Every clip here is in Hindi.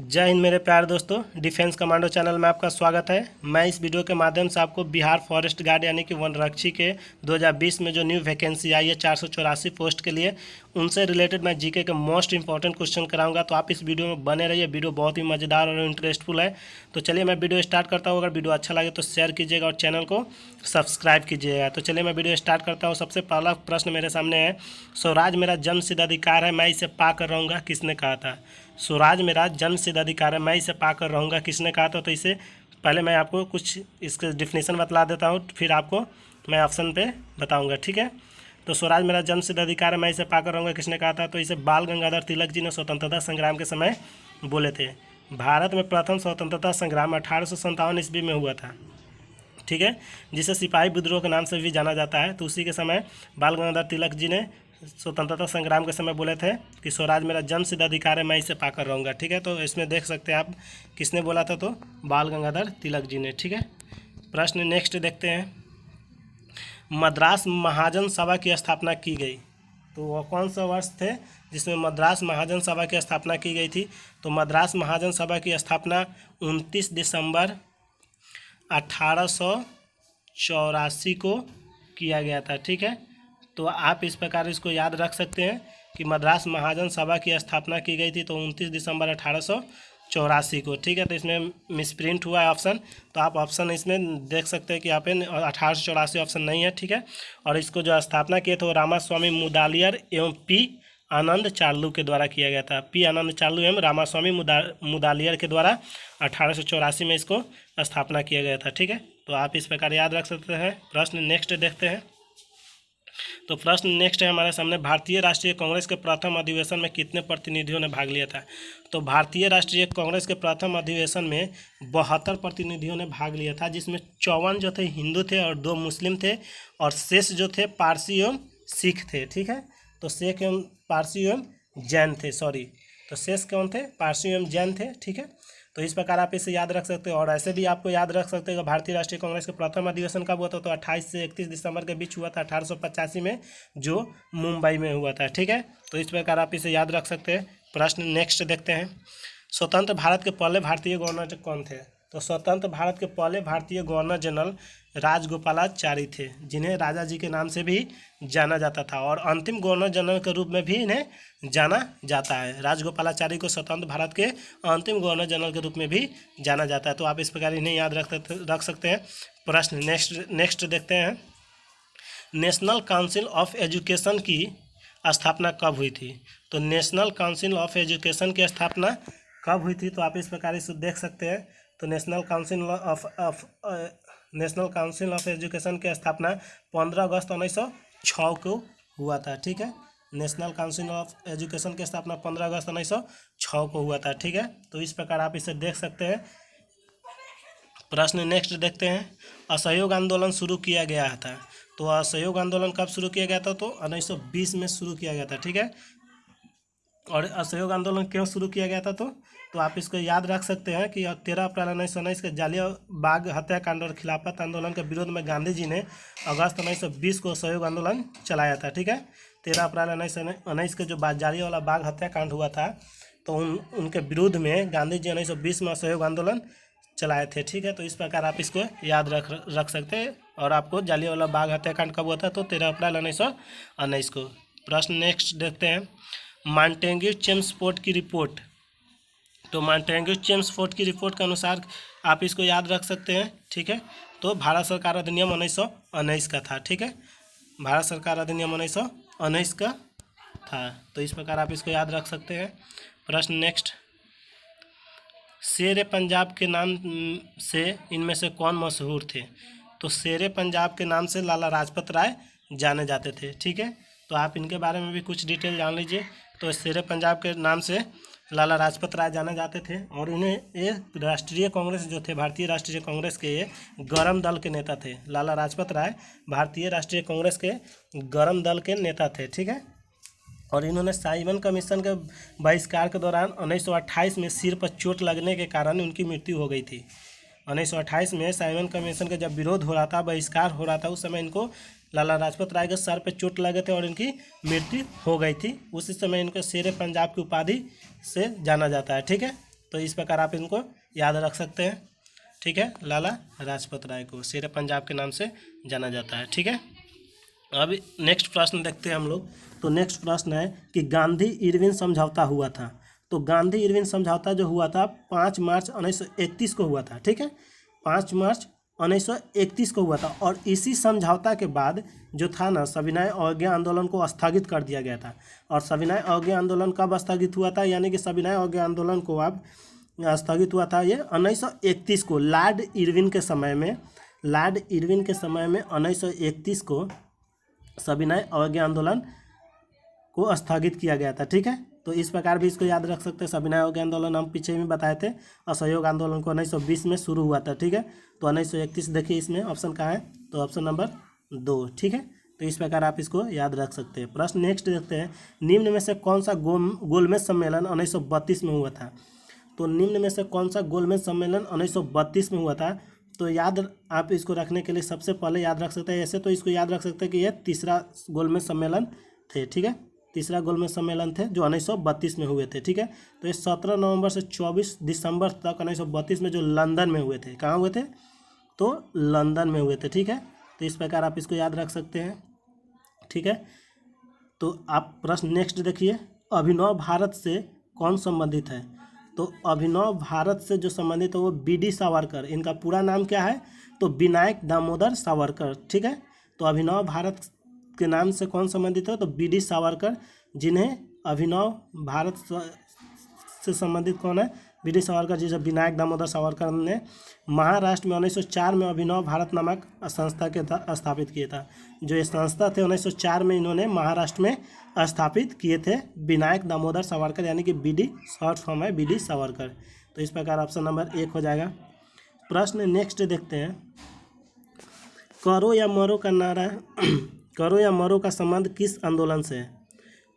जय हिंद मेरे प्यारे दोस्तों, डिफेंस कमांडो चैनल में आपका स्वागत है। मैं इस वीडियो के माध्यम से आपको बिहार फॉरेस्ट गार्ड यानी कि वनरक्षी के 2020 में जो न्यू वैकेंसी आई है 484 पोस्ट के लिए, उनसे रिलेटेड मैं जीके के मोस्ट इंपॉर्टेंट क्वेश्चन कराऊंगा। तो आप इस वीडियो में बने रहिए, वीडियो बहुत ही मज़ेदार और इंटरेस्टफुल है। तो चलिए मैं वीडियो स्टार्ट करता हूँ। अगर वीडियो अच्छा लगे तो शेयर कीजिएगा और चैनल को सब्सक्राइब कीजिएगा। तो चलिए मैं वीडियो स्टार्ट करता हूँ। सबसे पहला प्रश्न मेरे सामने है, स्वराज मेरा जन्मसिद्ध अधिकार है, मैं इसे पाकर रहूँगा, किसने कहा था? स्वराज मेरा जन्मसिद्ध अधिकार है, मैं इसे पाकर रहूँगा, किसने कहा था? तो इसे पहले मैं आपको कुछ इसके डिफिनेशन बतला देता हूँ, फिर आपको मैं ऑप्शन पे बताऊँगा, ठीक है। तो स्वराज मेरा जन्मसिद्ध अधिकार है, मैं इसे पाकर रहूँगा, किसने कहा था? तो इसे बाल गंगाधर तिलक जी ने स्वतंत्रता संग्राम के समय बोले थे। भारत में प्रथम स्वतंत्रता संग्राम 1857 ईस्वी में हुआ था, ठीक है, जिसे सिपाही विद्रोह के नाम से भी जाना जाता है। तो उसी के समय बाल गंगाधर तिलक जी ने स्वतंत्रता संग्राम के समय बोले थे कि स्वराज मेरा जन्मसिद्ध अधिकार है, मैं इसे पाकर रहूँगा, ठीक है। तो इसमें देख सकते हैं आप किसने बोला था, तो बाल गंगाधर तिलक जी ने, ठीक है। प्रश्न नेक्स्ट देखते हैं, मद्रास महाजन सभा की स्थापना की गई। तो वह कौन सा वर्ष थे जिसमें मद्रास महाजन सभा की स्थापना की गई थी? तो मद्रास महाजन सभा की स्थापना 29 दिसंबर 1884 को किया गया था, ठीक है। तो आप इस प्रकार इसको याद रख सकते हैं कि मद्रास महाजन सभा की स्थापना की गई थी तो 29 दिसंबर 1884 को, ठीक है। तो इसमें मिसप्रिंट हुआ है ऑप्शन, तो आप ऑप्शन इसमें देख सकते हैं कि यहाँ पे 1884 ऑप्शन नहीं है, ठीक है। और इसको जो स्थापना किए थे वो रामास्वामी मुदालियर एवं पी आनंद चार्लू के द्वारा किया गया था। पी आनंद चार्लू एवं रामास्वामी मुदालियर के द्वारा 1884 में इसको स्थापना किया गया था, ठीक है। तो आप इस प्रकार याद रख सकते हैं। प्रश्न नेक्स्ट देखते हैं। तो प्रश्न नेक्स्ट है हमारे सामने, भारतीय राष्ट्रीय कांग्रेस के प्रथम अधिवेशन में कितने प्रतिनिधियों ने भाग लिया था? तो भारतीय राष्ट्रीय कांग्रेस के प्रथम अधिवेशन में 72 प्रतिनिधियों ने भाग लिया था, जिसमें 54 जो थे हिंदू थे और 2 मुस्लिम थे, और शेष जो थे पारसी एवं सिख थे, ठीक है। तो सिख एवं पारसी एवं जैन थे, सॉरी, तो शेष कौन थे? पारसी एवं जैन थे, ठीक है। तो इस प्रकार आप इसे याद रख सकते हो। और ऐसे भी आपको याद रख सकते हैं कि भारतीय राष्ट्रीय कांग्रेस के प्रथम अधिवेशन कब हुआ था? तो 28 से 31 दिसंबर के बीच हुआ था, 1885 में, जो मुंबई में हुआ था, ठीक है। तो इस प्रकार आप इसे याद रख सकते हैं। प्रश्न नेक्स्ट देखते हैं, स्वतंत्र भारत के पहले भारतीय गवर्नर कौन थे? तो स्वतंत्र भारत के पहले भारतीय गवर्नर जनरल राजगोपालाचारी थे, जिन्हें राजा जी के नाम से भी जाना जाता था, और अंतिम गवर्नर जनरल के रूप में भी इन्हें जाना जाता है। राजगोपालाचारी को स्वतंत्र भारत के अंतिम गवर्नर जनरल के रूप में भी जाना जाता है। तो आप इस प्रकार इन्हें याद रख सकते हैं। प्रश्न नेक्स्ट देखते हैं, नेशनल काउंसिल ऑफ एजुकेशन की स्थापना कब हुई थी? तो नेशनल काउंसिल ऑफ एजुकेशन की स्थापना कब हुई थी? तो आप इस प्रकार इसे देख सकते हैं। तो नेशनल काउंसिल ऑफ एजुकेशन की स्थापना 15 अगस्त 1906 को हुआ था, ठीक है। नेशनल काउंसिल ऑफ एजुकेशन की स्थापना 15 अगस्त 1906 को हुआ था, ठीक है। तो इस प्रकार आप इसे देख सकते हैं। प्रश्न नेक्स्ट देखते हैं, असहयोग आंदोलन शुरू किया गया था। तो असहयोग आंदोलन कब शुरू किया गया था? तो 1920 में शुरू किया गया था, ठीक है। और असहयोग आंदोलन क्यों शुरू किया गया था? तो आप इसको याद रख सकते हैं कि 13 अप्रैल 1919 के जालियांवाला बाग हत्याकांड और खिलाफत आंदोलन के विरोध में गांधी जी ने अगस्त 1920 को असहयोग आंदोलन चलाया था, ठीक है। 13 अप्रैल 1919 के जो जालियांवाला बाग हत्याकांड हुआ था, तो उनके विरोध में गांधी जी 1920 में असहयोग आंदोलन चलाए थे, ठीक है। तो इस प्रकार आप इसको याद रख सकते हैं। और आपको जालियांवाला बाग हत्याकांड कब हुआ था? तो 13 अप्रैल 1919 को। प्रश्न नेक्स्ट देखते हैं, मॉन्टेग्यू चेम्सफोर्ड की रिपोर्ट। तो मॉन्टेग्यू चेम्सफोर्ड की रिपोर्ट के अनुसार आप इसको याद रख सकते हैं, ठीक है। तो भारत सरकार अधिनियम 1919 का था, ठीक है। भारत सरकार अधिनियम 1919 का था। तो इस प्रकार आप इसको याद रख सकते हैं। प्रश्न नेक्स्ट, शेर पंजाब के नाम से इनमें से कौन मशहूर थे? तो शेर पंजाब के नाम से लाला लाजपत राय जाने जाते थे, ठीक है। तो आप इनके बारे में भी कुछ डिटेल जान लीजिए। तो शेर पंजाब के नाम से लाला लाजपत राय जाने जाते थे, और इन्हें ये राष्ट्रीय कांग्रेस जो थे, भारतीय राष्ट्रीय कांग्रेस के ये गरम दल के नेता थे। लाला लाजपत राय भारतीय राष्ट्रीय कांग्रेस के गरम दल के नेता थे, ठीक है। और इन्होंने साइमन कमीशन के बहिष्कार के दौरान 1928 में सिर पर चोट लगने के कारण उनकी मृत्यु हो गई थी। 1928 में साइमन कमीशन का जब विरोध हो रहा था, बहिष्कार हो रहा था, उस समय इनको लाला लाजपत राय के सर पे चोट लगे थे और इनकी मृत्यु हो गई थी। उसी समय इनको शेर पंजाब की उपाधि से जाना जाता है, ठीक है। तो इस प्रकार आप इनको याद रख सकते हैं। ठीक है, लाला लाजपत राय को शेर पंजाब के नाम से जाना जाता है। ठीक है, अब नेक्स्ट प्रश्न देखते हैं हम लोग। तो नेक्स्ट प्रश्न है कि गांधी इरविन समझौता हुआ था। तो गांधी इरविन समझौता जो हुआ था 5 मार्च 1931 को हुआ था। ठीक है, 5 मार्च 1931 को हुआ था। और इसी समझौता के बाद जो था ना, सविनय अवज्ञा आंदोलन को स्थगित कर दिया गया था। और सविनय अवज्ञा आंदोलन कब स्थगित हुआ था, यानी कि सविनय अवज्ञा आंदोलन को अब स्थगित हुआ था ये 1931 को लॉर्ड इरविन के समय में। लॉर्ड इरविन के समय में 1931 को सविनय अवज्ञा आंदोलन को स्थगित किया गया था। ठीक है, तो इस प्रकार भी इसको याद रख सकते हैं। सविनय अवज्ञा आंदोलन हम पीछे भी बताए थे। असहयोग आंदोलन को 1920 में शुरू हुआ था। ठीक है, तो 1931 देखिए इसमें ऑप्शन कहाँ है, तो ऑप्शन नंबर 2। ठीक है, तो इस प्रकार आप इसको याद रख सकते हैं। प्रश्न नेक्स्ट देखते हैं, निम्न में से कौन सा गोलमेज सम्मेलन 1932 में हुआ था। तो निम्न में से कौन सा गोलमेज सम्मेलन 1932 में हुआ था। तो याद आप इसको रखने के लिए सबसे पहले याद रख सकते हैं, ऐसे तो इसको याद रख सकते हैं कि यह तीसरा गोलमेज सम्मेलन थे। ठीक है, तीसरा गोलमेज सम्मेलन थे जो 1932 में हुए थे। ठीक है, तो ये 17 नवंबर से 24 दिसंबर तक 1932 में जो लंदन में हुए थे। कहाँ हुए थे, तो लंदन में हुए थे। ठीक है, तो इस प्रकार आप इसको याद रख सकते हैं। ठीक है, तो आप प्रश्न नेक्स्ट देखिए, अभिनव भारत से कौन संबंधित है। तो अभिनव भारत से जो संबंधित है वो बी.डी. सावरकर। इनका पूरा नाम क्या है, तो विनायक दामोदर सावरकर। ठीक है, तो अभिनव भारत के नाम से कौन संबंधित है, तो बी.डी. सावरकर, जिन्हें अभिनव भारत से संबंधित कौन है, बी.डी. सावरकर, जिसे विनायक दामोदर सावरकर ने महाराष्ट्र में 1904 में अभिनव भारत नामक संस्था के स्थापित किया था। जो ये संस्था थे 1904 में इन्होंने महाराष्ट्र में स्थापित किए थे, विनायक दामोदर सावरकर, यानी कि बी.डी. शॉर्ट फॉर्म है बी.डी. सावरकर। तो इस प्रकार ऑप्शन नंबर 1 हो जाएगा। प्रश्न नेक्स्ट देखते हैं, करो या मरो का नारा करो या मरो का संबंध किस आंदोलन से है।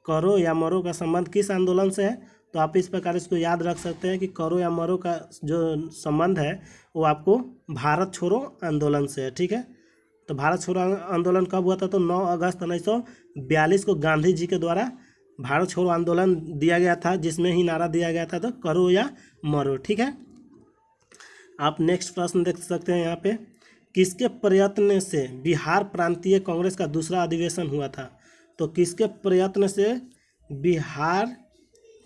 करो या मरो का संबंध किस आंदोलन से है, तो आप इस प्रकार इसको याद रख सकते हैं कि करो या मरो का जो संबंध है वो आपको भारत छोड़ो आंदोलन से है। ठीक है, तो भारत छोड़ो आंदोलन कब हुआ था, तो 9 अगस्त 1942 को गांधी जी के द्वारा भारत छोड़ो आंदोलन दिया गया था, जिसमें ही नारा दिया गया था, तो करो या मरो। ठीक है, आप नेक्स्ट प्रश्न देख सकते हैं यहाँ पे, किसके प्रयत्न से बिहार प्रांतीय कांग्रेस का दूसरा अधिवेशन हुआ था। तो किसके प्रयत्न से बिहार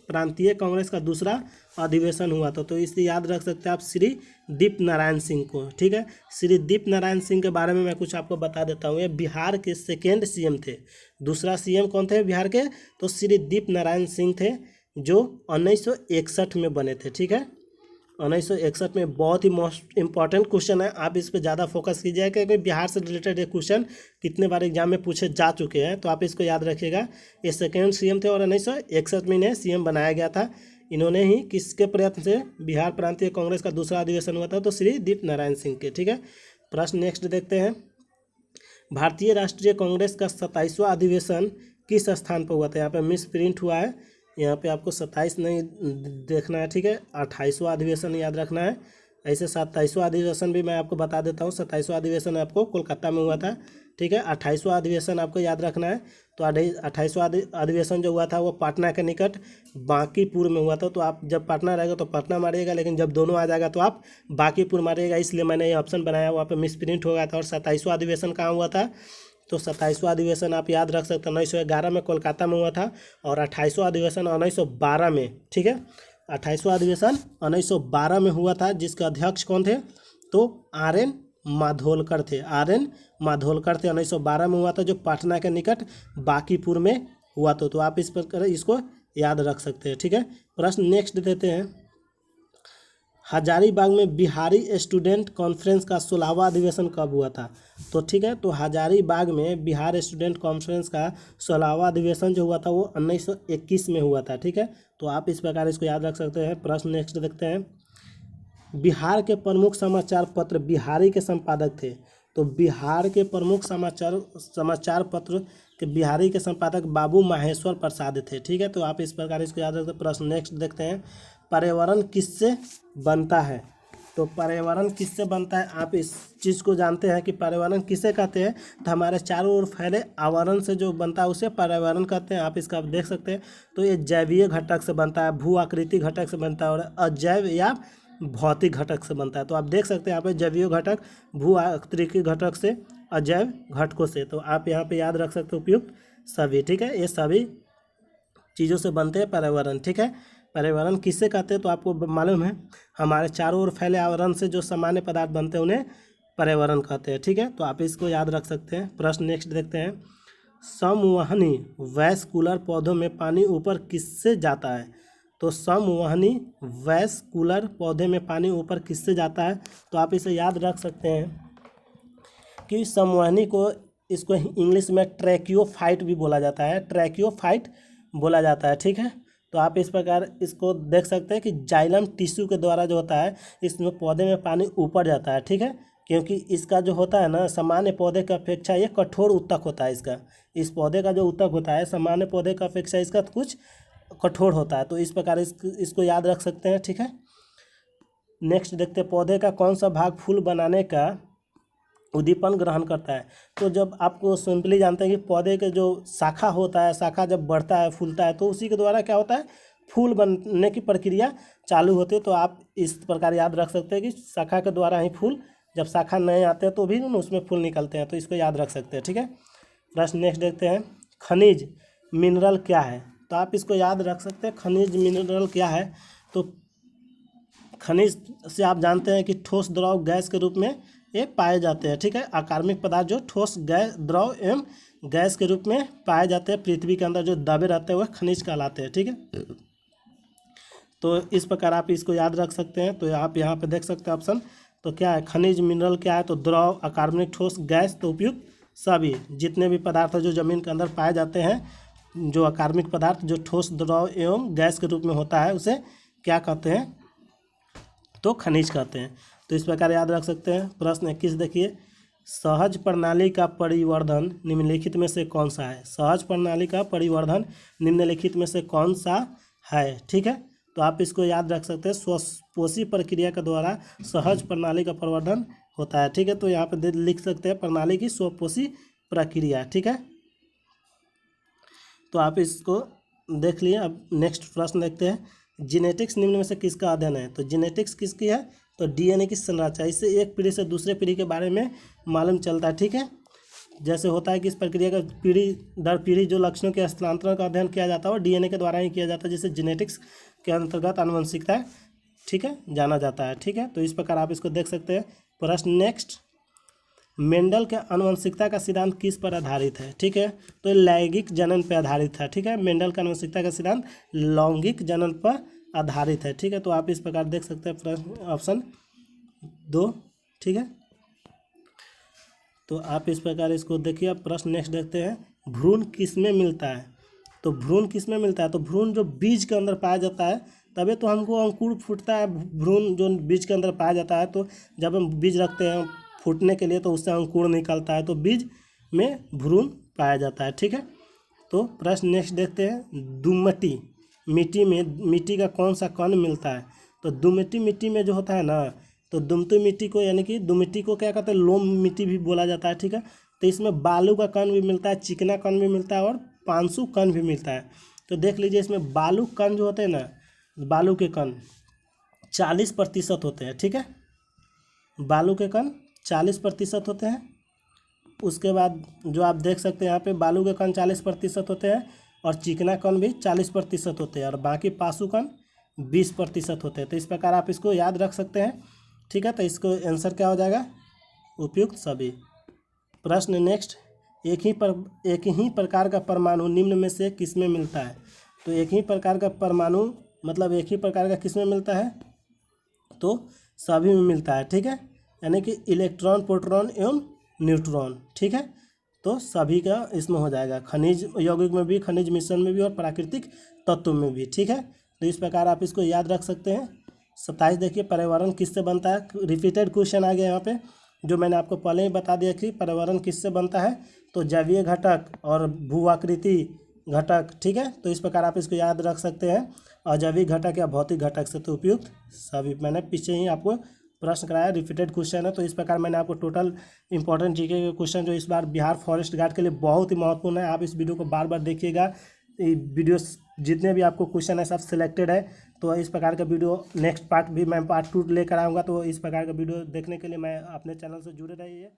प्रांतीय कांग्रेस का दूसरा अधिवेशन हुआ था, तो इसे याद रख सकते हैं आप श्री दीप नारायण सिंह को। ठीक है, श्री दीप नारायण सिंह के बारे में मैं कुछ आपको बता देता हूँ। ये बिहार के सेकेंड सीएम थे। दूसरा सीएम कौन थे बिहार के, तो श्री दीप नारायण सिंह थे, जो 1961 में बने थे। ठीक है, 1961 में। बहुत ही मोस्ट इंपॉर्टेंट क्वेश्चन है, आप इस पर ज़्यादा फोकस कीजिए, क्योंकि बिहार से रिलेटेड ये क्वेश्चन कितने बार एग्जाम में पूछे जा चुके हैं, तो आप इसको याद रखिएगा। ये सेकेंड सीएम थे और 1961 में इन्हें सीएम बनाया गया था। इन्होंने ही किसके प्रयत्न से बिहार प्रांतीय कांग्रेस का दूसरा अधिवेशन हुआ था, तो श्री दीप नारायण सिंह के। ठीक है, प्रश्न नेक्स्ट देखते हैं, भारतीय राष्ट्रीय कांग्रेस का 27वां अधिवेशन किस स्थान पर हुआ था। यहाँ पर मिस प्रिंट हुआ है, यहाँ पे आपको 27 नहीं देखना है। ठीक है, 28वां अधिवेशन याद रखना है। ऐसे 27वां अधिवेशन भी मैं आपको बता देता हूँ। 27वां अधिवेशन आपको कोलकाता में हुआ था। ठीक है, 28वां अधिवेशन आपको याद रखना है। तो 28वां अधिवेशन जो हुआ था वो पटना के निकट बांकीपुर में हुआ था। तो आप जब पटना रहेगा तो पटना मारिएगा, लेकिन जब दोनों आ जाएगा तो आप बांकीपुर मारिएगा, इसलिए मैंने ये ऑप्शन बनाया। वहाँ पर मिस प्रिंट हो गया था। और 27वां अधिवेशन कहाँ हुआ था, तो 27वां अधिवेशन आप याद रख सकते हैं 1911 में कोलकाता में हुआ था। और 28वां अधिवेशन 1912 में। ठीक है, 28वां अधिवेशन 1912 में हुआ था, जिसके अध्यक्ष कौन थे, तो आर.एन. माधोलकर थे। आर.एन. माधोलकर थे, 1912 में हुआ था, जो पटना के निकट बांकीपुर में हुआ था। तो आप इस पर इसको याद रख सकते हैं। ठीक है, प्रश्न नेक्स्ट देते हैं, हजारीबाग में बिहारी स्टूडेंट कॉन्फ्रेंस का 16वां अधिवेशन कब हुआ था। तो ठीक है, तो हजारीबाग में बिहार स्टूडेंट कॉन्फ्रेंस का 16वां अधिवेशन जो हुआ था वो 1921 में हुआ था। ठीक है, तो आप इस प्रकार इसको याद रख सकते हैं। प्रश्न नेक्स्ट देखते हैं, बिहार के प्रमुख समाचार पत्र बिहारी के संपादक थे। तो बिहार के प्रमुख समाचार पत्र के बिहारी के संपादक बाबू माहेश्वर प्रसाद थे। ठीक है, तो आप इस प्रकार इसको याद रखते हैं। प्रश्न नेक्स्ट देखते हैं, पर्यावरण किससे बनता है। तो पर्यावरण किससे बनता है, आप इस चीज़ को जानते हैं कि पर्यावरण किसे कहते हैं। तो हमारे चारों ओर फैले आवरण से जो बनता है उसे पर्यावरण कहते हैं। आप इसका देख सकते हैं। तो ये जैवीय घटक से बनता है, भू आकृति घटक से बनता है और अजैव या भौतिक घटक से बनता है। तो आप देख सकते हैं यहाँ पे जैवीय घटक, भू आकृति घटक से, अजैव घटकों से। तो आप यहाँ पे याद रख सकते हो उपयुक्त सभी। ठीक है, ये सभी चीज़ों से बनते हैं पर्यावरण। ठीक है, पर्यावरण किससे कहते हैं तो आपको मालूम है, हमारे चारों ओर फैले आवरण से जो सामान्य पदार्थ बनते हैं उन्हें पर्यावरण कहते हैं। ठीक है, तो आप इसको याद रख सकते हैं। प्रश्न नेक्स्ट देखते हैं। समवहनी वैस्कुलर पौधों में पानी ऊपर किससे जाता है। तो समवहनी वैस्कुलर पौधे में पानी ऊपर किससे जाता है। तो आप इसे याद रख सकते हैं कि समवहनी को, इसको इंग्लिश में ट्रैकियोफाइट भी बोला जाता है, ट्रैकियोफाइट बोला जाता है। ठीक है, तो आप इस प्रकार इसको देख सकते हैं कि जाइलम टिश्यू के द्वारा जो होता है, इसमें पौधे में पानी ऊपर जाता है। ठीक है, क्योंकि इसका जो होता है ना, सामान्य पौधे की अपेक्षा ये कठोर ऊतक होता है। इसका, इस पौधे का जो ऊतक होता है सामान्य पौधे की अपेक्षा इसका कुछ कठोर होता है। तो इस प्रकार इसको याद रख सकते हैं। ठीक है, नेक्स्ट देखते हैं। पौधे का कौन सा भाग फूल बनाने का उद्दीपन ग्रहण करता है। तो जब आपको सिंपली जानते हैं कि पौधे के जो शाखा होता है, शाखा जब बढ़ता है, फूलता है, तो उसी के द्वारा क्या होता है, फूल बनने की प्रक्रिया चालू होती है। तो आप इस प्रकार याद रख सकते हैं कि शाखा के द्वारा ही फूल, जब शाखा नए आते हैं तो भी उसमें फूल निकलते हैं। तो इसको याद रख सकते हैं। ठीक है, प्रश्न नेक्स्ट देखते हैं। खनिज मिनरल क्या है। तो आप इसको याद रख सकते हैं, खनिज मिनरल क्या है। तो खनिज से आप जानते हैं कि ठोस, द्रव, गैस के रूप में ये पाए जाते हैं। ठीक है, अकार्बनिक पदार्थ जो ठोस, गैस, द्रव एवं गैस के रूप में पाए जाते हैं, पृथ्वी के अंदर जो दबे रहते हैं वह खनिज कहलाते हैं। ठीक है, तो इस प्रकार आप इसको याद रख सकते हैं। तो आप यहाँ पे देख सकते हैं ऑप्शन। तो क्या है, खनिज मिनरल क्या है। तो द्रव, अकार्बनिक, ठोस, गैस। तो उपयुक्त सभी जितने भी पदार्थ जो जमीन के अंदर पाए जाते हैं, जो अकार्बनिक पदार्थ जो ठोस, द्रव एवं गैस के रूप में होता है, उसे क्या कहते हैं, तो खनिज कहते हैं। तो इस प्रकार याद रख सकते हैं। प्रश्न 21 देखिए। सहज प्रणाली का परिवर्धन निम्नलिखित में से कौन सा है। सहज प्रणाली का परिवर्धन निम्नलिखित में से कौन सा है। ठीक है, तो आप इसको याद रख सकते हैं। स्वपोषी प्रक्रिया के द्वारा सहज प्रणाली का परिवर्धन होता है। ठीक है, तो यहाँ पे लिख सकते हैं प्रणाली की स्वपोषी प्रक्रिया। ठीक है, तो आप इसको देख लिए। अब नेक्स्ट प्रश्न देखते हैं। जेनेटिक्स निम्न में से किसका अध्ययन है। तो जेनेटिक्स किसकी है। तो डीएनए की संरचना, इससे एक पीढ़ी से दूसरे पीढ़ी के बारे में मालूम चलता है। ठीक है, जैसे होता है कि इस प्रक्रिया का पीढ़ी दर पीढ़ी जो लक्षणों के हस्तांतरण का अध्ययन किया जाता है वो डीएनए के द्वारा ही किया जाता है, जिसे जेनेटिक्स के अंतर्गत आनुवंशिकता, ठीक है, जाना जाता है। ठीक है, तो इस प्रकार आप इसको देख सकते हैं। प्रश्न नेक्स्ट। मेंडल के आनुवंशिकता का सिद्धांत किस पर आधारित है। ठीक है, तो लैंगिक जनन पर आधारित है। ठीक है, मेंडल का आनुवंशिकता का सिद्धांत लैंगिक जनन पर आधारित है। ठीक है, तो आप इस प्रकार देख सकते हैं। प्रश्न ऑप्शन 2। ठीक है, तो आप इस प्रकार इसको देखिए। अब प्रश्न नेक्स्ट देखते हैं। भ्रूण किस में मिलता है। तो भ्रूण किस में मिलता है। तो भ्रूण जो बीज के अंदर पाया जाता है, तभी तो हमको अंकुर फूटता है। भ्रूण जो बीज के अंदर पाया जाता है, तो जब हम बीज रखते हैं फूटने के लिए तो उससे अंकुर निकलता है, तो बीज में भ्रूण पाया जाता है। ठीक है, तो प्रश्न नेक्स्ट देखते हैं। दुमटी मिट्टी में, मिट्टी का कौन सा कण मिलता है। तो दुमटी मिट्टी में जो होता है ना, तो दुमती मिट्टी को, यानी कि दुमिट्टी को क्या कहते हैं, लोम मिट्टी भी बोला जाता है। ठीक है, तो इसमें बालू का कण भी मिलता है, चिकना कण भी मिलता है और पांसु कण भी मिलता है। तो देख लीजिए, इसमें बालू कण जो होते हैं ना, बालू के कण 40% होते हैं। ठीक है, बालू के कण 40% होते हैं। उसके बाद जो आप देख सकते हैं यहाँ पे, बालू के कण 40% होते हैं और चिकना कण भी 40% होते हैं और बाकी पासु कण 20% होते हैं। तो इस प्रकार आप इसको याद रख सकते हैं। ठीक है, तो इसको आंसर क्या हो जाएगा, उपयुक्त सभी। प्रश्न नेक्स्ट। एक ही प्रकार का परमाणु निम्न में से किस में मिलता है। तो एक ही प्रकार का परमाणु मतलब एक ही प्रकार का किस में मिलता है, तो सभी में मिलता है। ठीक है, यानी कि इलेक्ट्रॉन, प्रोटॉन एवं न्यूट्रॉन। ठीक है, तो सभी का इसमें हो जाएगा, खनिज यौगिक में भी, खनिज मिश्रण में भी और प्राकृतिक तत्व में भी। ठीक है, तो इस प्रकार आप इसको याद रख सकते हैं। 27 देखिए। पर्यावरण किससे बनता है। रिपीटेड क्वेश्चन आ गया यहाँ पे, जो मैंने आपको पहले ही बता दिया कि पर्यावरण किससे बनता है। तो जैवीय घटक और भू आकृति घटक। ठीक है, तो इस प्रकार आप इसको याद रख सकते हैं। अजैविक घटक या भौतिक घटक से। तो उपयुक्त सभी मैंने पीछे ही आपको प्रश्न कराया, रिपीटेड क्वेश्चन है। तो इस प्रकार मैंने आपको टोटल इंपॉर्टेंट जीके के क्वेश्चन जो इस बार बिहार फॉरेस्ट गार्ड के लिए बहुत ही महत्वपूर्ण है, आप इस वीडियो को बार बार देखिएगा। ये वीडियो जितने भी आपको क्वेश्चन है सब सिलेक्टेड है। तो इस प्रकार का वीडियो नेक्स्ट पार्ट भी मैं पार्ट 2 लेकर आऊँगा। तो इस प्रकार का वीडियो देखने के लिए मैं अपने चैनल से जुड़े रहिए।